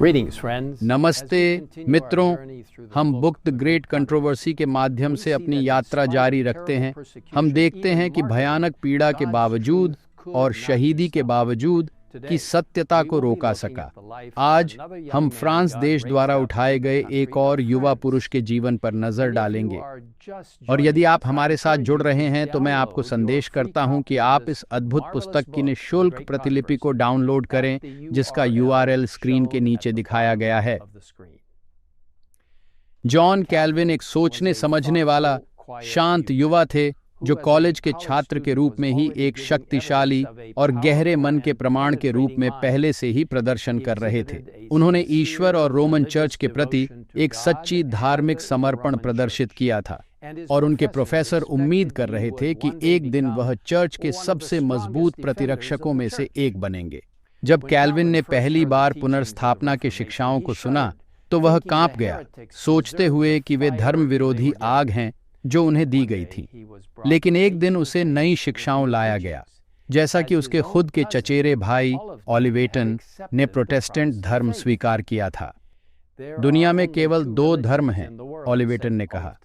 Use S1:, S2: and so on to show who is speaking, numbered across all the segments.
S1: नमस्ते मित्रों, हम बुक द ग्रेट कंट्रोवर्सी के माध्यम से अपनी यात्रा जारी रखते हैं। हम देखते हैं कि भयानक पीड़ा के बावजूद और शहीदी के बावजूद की सत्यता को रोका सका। आज हम फ्रांस देश द्वारा उठाए गए एक और युवा पुरुष के जीवन पर नजर डालेंगे। और यदि आप हमारे साथ जुड़ रहे हैं तो मैं आपको संदेश करता हूं कि आप इस अद्भुत पुस्तक की निःशुल्क प्रतिलिपि को डाउनलोड करें, जिसका URL स्क्रीन के नीचे दिखाया गया है। जॉन कैल्विन एक सोचने समझने वाला शांत युवा थे जो कॉलेज के छात्र के रूप में ही एक शक्तिशाली और गहरे मन के प्रमाण के रूप में पहले से ही प्रदर्शन कर रहे थे। उन्होंने ईश्वर और रोमन चर्च के प्रति एक सच्ची धार्मिक समर्पण प्रदर्शित किया था, और उनके प्रोफेसर उम्मीद कर रहे थे कि एक दिन वह चर्च के सबसे मजबूत प्रतिरक्षकों में से एक बनेंगे। जब कैल्विन ने पहली बार पुनर्स्थापना के शिक्षाओं को सुना तो वह कांप गया, सोचते हुए कि वे धर्म विरोधी आग हैं जो उन्हें दी गई थी। लेकिन एक दिन उसे नई शिक्षाओं लाया गया, जैसा कि उसके खुद के चचेरे भाई ओलिवेटन ने प्रोटेस्टेंट धर्म स्वीकार किया था। दुनिया में केवल 2 धर्म हैं, ओलिवेटन ने कहा।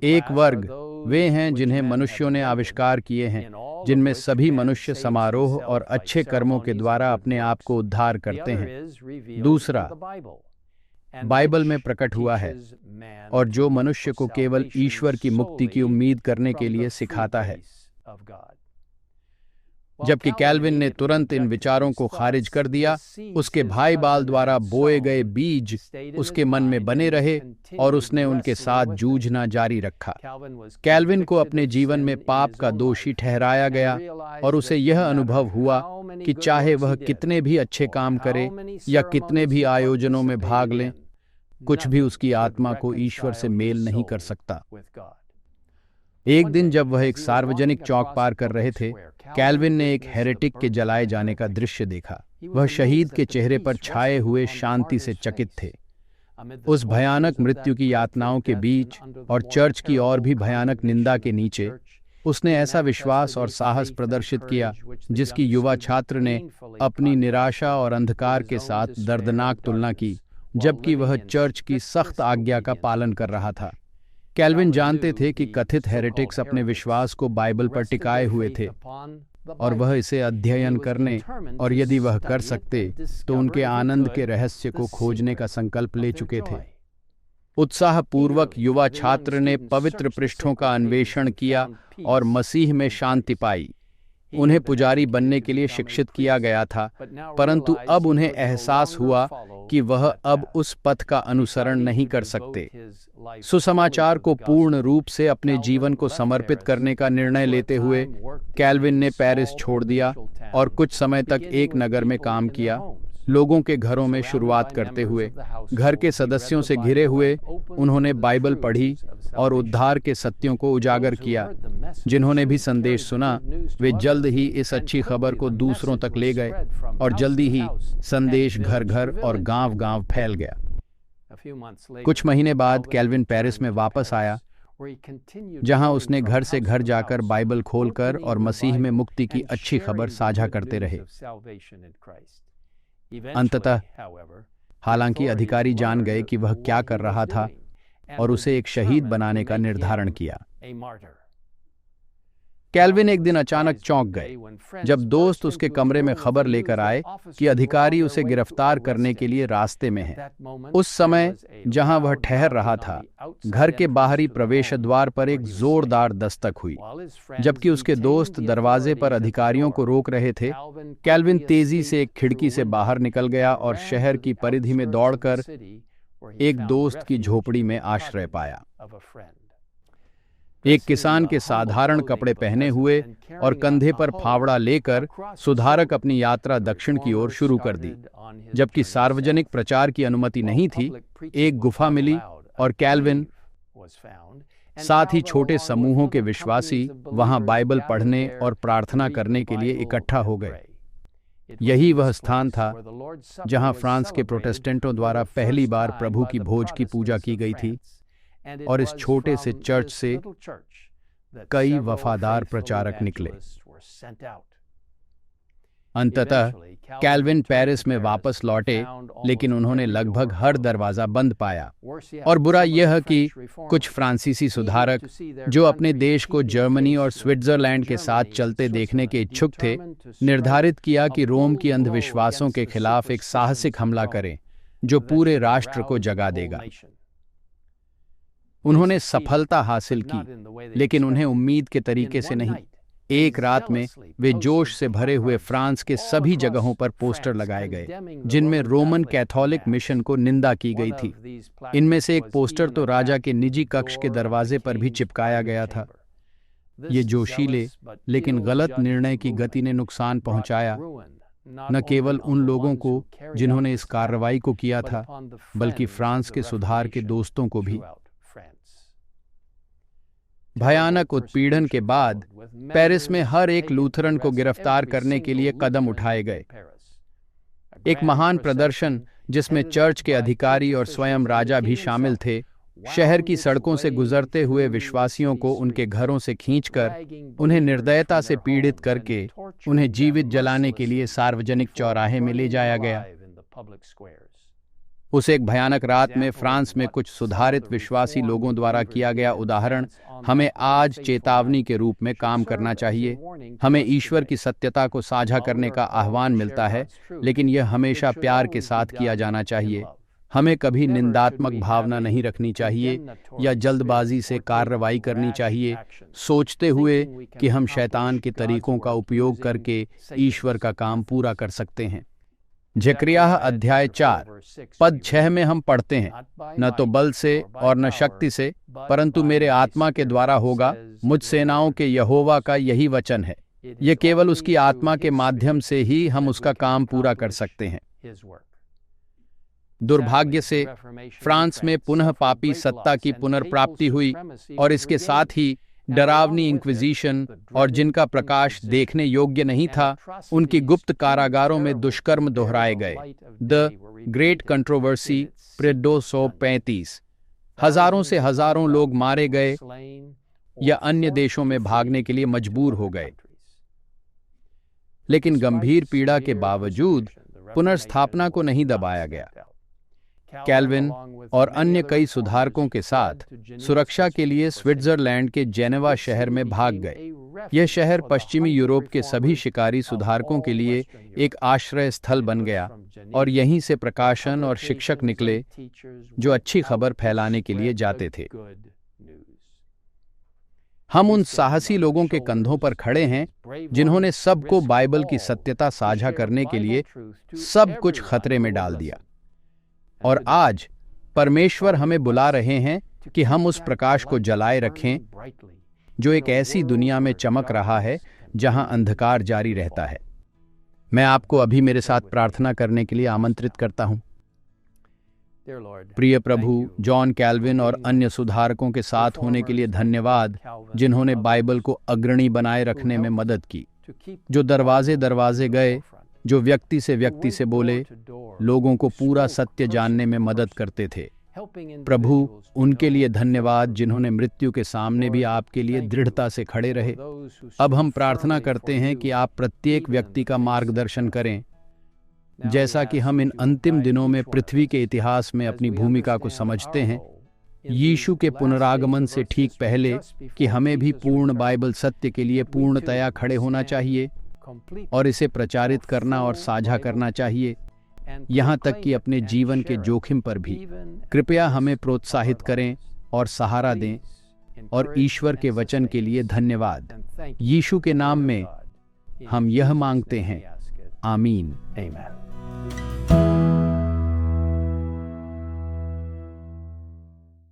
S1: एक वर्ग वे हैं जिन्हें मनुष्यों ने आविष्कार किए हैं, जिनमें सभी मनुष्य समारोह और अच्छे कर्मों के द्वारा अपने आप को उद्धार करते हैं। दूसरा बाइबल में प्रकट हुआ है, और जो मनुष्य को केवल ईश्वर की मुक्ति की उम्मीद करने के लिए सिखाता है। जबकि कैल्विन ने तुरंत इन विचारों को खारिज कर दिया, उसके भाई बाल द्वारा बोए गए बीज उसके मन में बने रहे और उसने उनके साथ जूझना जारी रखा। कैल्विन को अपने जीवन में पाप का दोषी ठहराया गया, और उसे यह अनुभव हुआ कि चाहे वह कितने भी अच्छे काम करे या कितने भी आयोजनों में भाग लें, कुछ भी उसकी आत्मा को ईश्वर से मेल नहीं कर सकता। एक दिन जब वह एक सार्वजनिक चौक पार कर रहे थे, कैल्विन ने एक हेरेटिक के जलाए जाने का दृश्य देखा। वह शहीद के चेहरे पर छाए हुए शांति से चकित थे। उस भयानक मृत्यु की यातनाओं के बीच और चर्च की और भी भयानक निंदा के नीचे उसने ऐसा विश्वास और साहस प्रदर्शित किया जिसकी युवा छात्र ने अपनी निराशा और अंधकार के साथ दर्दनाक तुलना की, जबकि वह चर्च की सख्त आज्ञा का पालन कर रहा था। कैल्विन जानते थे कि कथित हेरेटिक्स अपने विश्वास को बाइबल पर टिकाए हुए थे, और वह इसे अध्ययन करने और यदि वह कर सकते तो उनके आनंद के रहस्य को खोजने का संकल्प ले चुके थे। उत्साहपूर्वक युवा छात्र ने पवित्र पृष्ठों का अन्वेषण किया और मसीह में शांति पाई। उन्हें पुजारी बनने के लिए शिक्षित किया गया था, परंतु अब उन्हें एहसास हुआ कि वह अब उस पथ का अनुसरण नहीं कर सकते। सुसमाचार को पूर्ण रूप से अपने जीवन को समर्पित करने का निर्णय लेते हुए कैल्विन ने पेरिस छोड़ दिया और कुछ समय तक एक नगर में काम किया, लोगों के घरों में शुरुआत करते हुए। घर के सदस्यों से घिरे हुए उन्होंने बाइबल पढ़ी और उद्धार के सत्यों को उजागर किया। जिन्होंने भी संदेश सुना वे जल्द ही इस अच्छी खबर को दूसरों तक ले गए, और जल्दी ही संदेश घर घर और गांव गांव फैल गया। कुछ महीने बाद कैल्विन पेरिस में वापस आया, जहां उसने घर से घर जाकर बाइबल खोलकर और मसीह में मुक्ति की अच्छी खबर साझा करते रहे। अंततः हालांकि अधिकारी जान गए कि वह क्या कर रहा था और उसे एक शहीद बनाने का निर्धारण किया। कैल्विन एक दिन अचानक चौंक गए जब दोस्त उसके कमरे में खबर लेकर आए कि अधिकारी उसे गिरफ्तार करने के लिए रास्ते में हैं। उस समय जहां वह ठहर रहा था, घर के बाहरी प्रवेश द्वार पर एक जोरदार दस्तक हुई। जबकि उसके दोस्त दरवाजे पर अधिकारियों को रोक रहे थे, कैल्विन तेजी से एक खिड़की से बाहर निकल गया और शहर की परिधि में दौड़कर एक दोस्त की झोपड़ी में आश्रय पाया। एक किसान के साधारण कपड़े पहने हुए और कंधे पर फावड़ा लेकर सुधारक अपनी यात्रा दक्षिण की ओर शुरू कर दी। जबकि सार्वजनिक प्रचार की अनुमति नहीं थी, एक गुफा मिली और कैल्विन साथ ही छोटे समूहों के विश्वासी वहां बाइबल पढ़ने और प्रार्थना करने के लिए इकट्ठा हो गए। यही वह स्थान था जहां फ्रांस के प्रोटेस्टेंटों द्वारा पहली बार प्रभु की भोज की पूजा की गई थी, और इस छोटे से चर्च से कई वफादार प्रचारक निकले। अंततः कैल्विन पेरिस में वापस लौटे, लेकिन उन्होंने लगभग हर दरवाजा बंद पाया। और बुरा यह कि कुछ फ्रांसीसी सुधारक जो अपने देश को जर्मनी और स्विट्जरलैंड के साथ चलते देखने के इच्छुक थे, निर्धारित किया कि रोम की अंधविश्वासों के खिलाफ एक साहसिक हमला करें जो पूरे राष्ट्र को जगा देगा। उन्होंने सफलता हासिल की, लेकिन उन्हें उम्मीद के तरीके से नहीं। एक रात में वे जोश से भरे हुए फ्रांस के सभी जगहों पर पोस्टर लगाए गए जिनमें रोमन कैथोलिक मिशन को निंदा की गई थी। इनमें से एक पोस्टर तो राजा के निजी कक्ष के दरवाजे पर भी चिपकाया गया था। ये जोशीले लेकिन गलत निर्णय की गति ने नुकसान पहुंचाया, न केवल उन लोगों को जिन्होंने इस कार्रवाई को किया था, बल्कि फ्रांस के सुधार के दोस्तों को भी। भयानक उत्पीड़न के बाद पेरिस में हर एक लूथरन को गिरफ्तार करने के लिए कदम उठाए गए। एक महान प्रदर्शन जिसमें चर्च के अधिकारी और स्वयं राजा भी शामिल थे, शहर की सड़कों से गुजरते हुए विश्वासियों को उनके घरों से खींचकर, उन्हें निर्दयता से पीड़ित करके, उन्हें जीवित जलाने के लिए सार्वजनिक चौराहे में ले जाया गया। उस एक भयानक रात में फ्रांस में कुछ सुधारित विश्वासी लोगों द्वारा किया गया उदाहरण हमें आज चेतावनी के रूप में काम करना चाहिए। हमें ईश्वर की सत्यता को साझा करने का आह्वान मिलता है, लेकिन यह हमेशा प्यार के साथ किया जाना चाहिए। हमें कभी निंदात्मक भावना नहीं रखनी चाहिए या जल्दबाजी से कार्रवाई करनी चाहिए, सोचते हुए कि हम शैतान के तरीकों का उपयोग करके ईश्वर का काम पूरा कर सकते हैं। जकरियाह अध्याय 4 पद 6 में हम पढ़ते हैं, न तो बल से और न शक्ति से, परंतु मेरे आत्मा के द्वारा होगा, मुझ सेनाओं के यहोवा का यही वचन है। यह केवल उसकी आत्मा के माध्यम से ही हम उसका काम पूरा कर सकते हैं। दुर्भाग्य से फ्रांस में पुनः पापी सत्ता की पुनर्प्राप्ति हुई और इसके साथ ही डरावनी इंक्विजिशन और जिनका प्रकाश देखने योग्य नहीं था, उनकी गुप्त कारागारों में दुष्कर्म दोहराए गए। The great controversy 1235। हजारों से हजारों लोग मारे गए या अन्य देशों में भागने के लिए मजबूर हो गए। लेकिन गंभीर पीड़ा के बावजूद पुनर्स्थापना को नहीं दबाया गया। कैल्विन और अन्य कई सुधारकों के साथ सुरक्षा के लिए स्विट्जरलैंड के जेनेवा शहर में भाग गए। यह शहर पश्चिमी यूरोप के सभी शिकारी सुधारकों के लिए एक आश्रय स्थल बन गया और यहीं से प्रकाशन और शिक्षक निकले जो अच्छी खबर फैलाने के लिए जाते थे। हम उन साहसी लोगों के कंधों पर खड़े हैं जिन्होंने सबको बाइबल की सत्यता साझा करने के लिए सब कुछ खतरे में डाल दिया। और आज परमेश्वर हमें बुला रहे हैं कि हम उस प्रकाश को जलाए रखें जो एक ऐसी दुनिया में चमक रहा है जहां अंधकार जारी रहता है। मैं आपको अभी मेरे साथ प्रार्थना करने के लिए आमंत्रित करता हूं। प्रिय प्रभु, जॉन कैल्विन और अन्य सुधारकों के साथ होने के लिए धन्यवाद, जिन्होंने बाइबल को अग्रणी बनाए रखने में मदद की, जो दरवाजे दरवाजे गए, जो व्यक्ति से बोले, लोगों को पूरा सत्य जानने में मदद करते थे। प्रभु, उनके लिए धन्यवाद जिन्होंने मृत्यु के सामने भी आपके लिए दृढ़ता से खड़े रहे। अब हम प्रार्थना करते हैं कि आप प्रत्येक व्यक्ति का मार्गदर्शन करें, जैसा कि हम इन अंतिम दिनों में पृथ्वी के इतिहास में अपनी भूमिका को समझते हैं, यीशु के पुनरागमन से ठीक पहले, कि हमें भी पूर्ण बाइबल सत्य के लिए पूर्णतया खड़े होना चाहिए और इसे प्रचारित करना और साझा करना चाहिए, यहाँ तक कि अपने जीवन के जोखिम पर भी। कृपया हमें प्रोत्साहित करें और सहारा दें, और ईश्वर के वचन के लिए धन्यवाद। यीशु के नाम में हम यह मांगते हैं, आमीन।